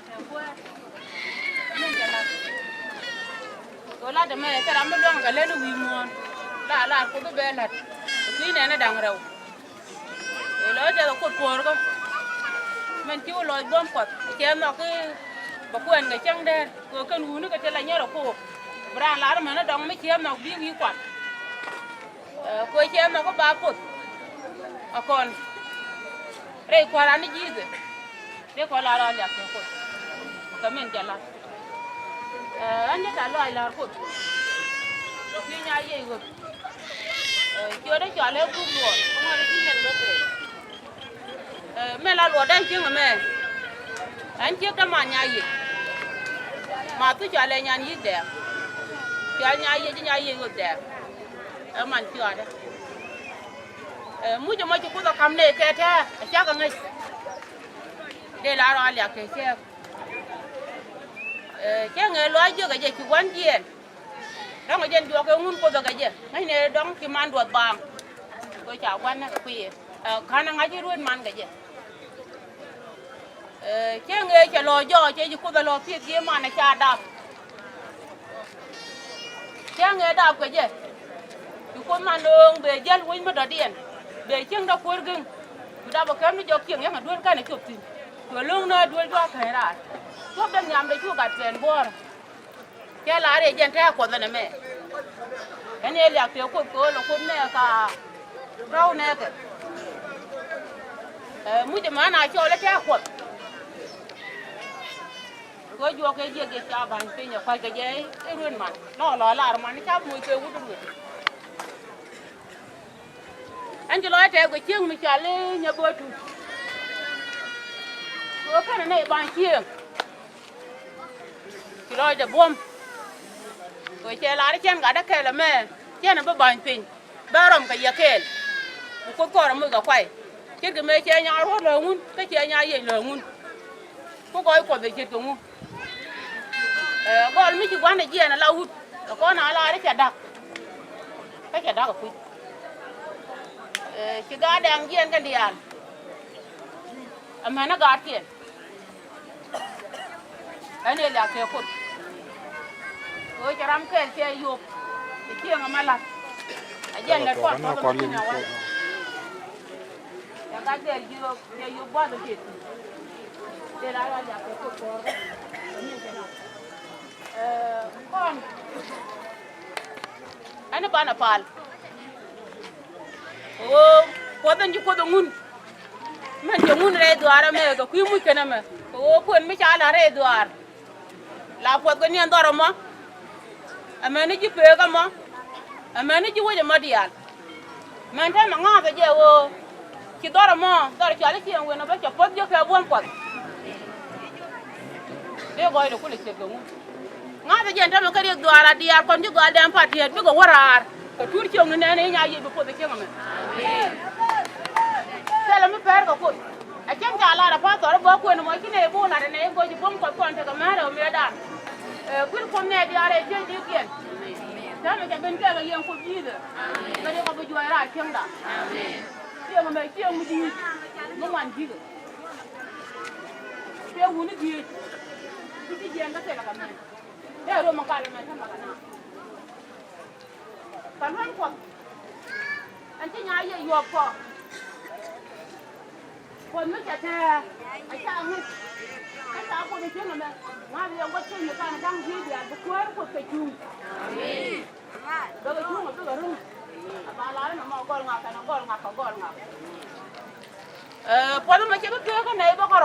ke ko men jala wala de me kara mo don ga lenu wi mon la ko be belat ki ne na dang rew e lo de ko por ko men ti lo bom ko ke no ke ba ko en ga chang der ko kan wu ne ga te la nyaro ko bra la ma na dong me che no bi wi kwat ko che no ko ba put akon re kwara ni jize de ko la ya ko ka men jala anya ta lo la ko ni nya ye go kyo de chale ku lo ko ri ti nen do te me la lo dan chin me an che ta ma nya ye ma tu chale nya ni de kya nya ye go de man chi ada mu je ma ku da kam ne ke ta cha ga ngai de la ro ya ke che nge lo je ga je ki wan je dong je ndio ke ngun ko da ga je ngai ne dong ki man do bang ko cha wan na ku ye kana ngaji ruan man ga je che nge che lo jo che ji ku da lo pi ge man na cha da che nge da ko je ki ko man dong be jel win ma da dien be cheng da ko geng da ba kam ni jo kieng ya duan ka ne chop tin to long na duan jo ka ra chop da nyam de chu ga ten bor ke la re jen ta ko da ne me ene ya ke ko lo ko ne ka rau ne ke mu je ma na cho le ta ko jo ke je ke cha ban pe nya kwa ke je e ruan man no lo la man ni cha mu ke wu du anh chỉ nói thế cái chiêng mình trả lên nhà bữa tu, có cái này bằng chiêng, chỉ nói để buom, rồi chơi lá đấy chén cả đất kề là mẹ, chén là bằng pin, ba rồng cái gì kề, một con là mười cái quay, chết cái mẹ chơi nhà rót lợn ngun, cái chơi nhà gì lợn ngun, có coi còn về chết cũng ngun, con mấy chú quan này chơi là lau hút, con nào là đấy chả đặc, cái chả đặc ở quỳ. Chị gà đang giên cái điền, mà nó gạt tiền, cái này là cái cột, rồi cho ram cái xe yup, cái chiêng mà lật, cái giên là con cái nào vậy, cái gà để yup bao nhiêu tiền, để là cái cột cột, con, anh nó bán ở pal. Có tên chú có đồng ngun, mình chỉ ngun rẻ đoar mà cái quý mũi cái nào mà, quên mấy cha là rẻ đoar, là quên cái niên đoar mà, mà nó chỉ phê cái mà nó chỉ quay mà đi ăn, mình thấy mà ngã cái gì chỉ đoar mà, đoar chỉ là chuyện quên nó phải chụp phốt cho cái buông quật, để gọi được cái lịch sử ngun, ngã cái gì anh thấy cái gì đoar là đi ăn, còn chú đoar đem phát hiện biết có vợ ra. Cái chuột chiong này này nhà gì bị phốt chiong mà, thế là mới phải có phốt, à chẳng trả là phát rồi bỏ quên mà cái này vô là này có chỉ bông có còn thì cái má rồi mới đàn, quyết không này đi ở đây chơi điều kiện, thế mà cái bên kia cái yên phốt gì đó, cái này có bị dọa ra chiong đó, chiong mà chiong gì, nó ngoan gì đó, chiong hú nó gì, cái gì anh có thể là cái này, thế rồi mà cái này thằng cái nào. Kan han ko anti nya ye yo ko me cha ta a cha ngu a cha ko ni chuma ma bi ngo chen ni kan dang ji dia ko ko ke chu amen do ko chu ko ru ba la na ma gol nga ko gol nga po ma che ko ko nei ba ko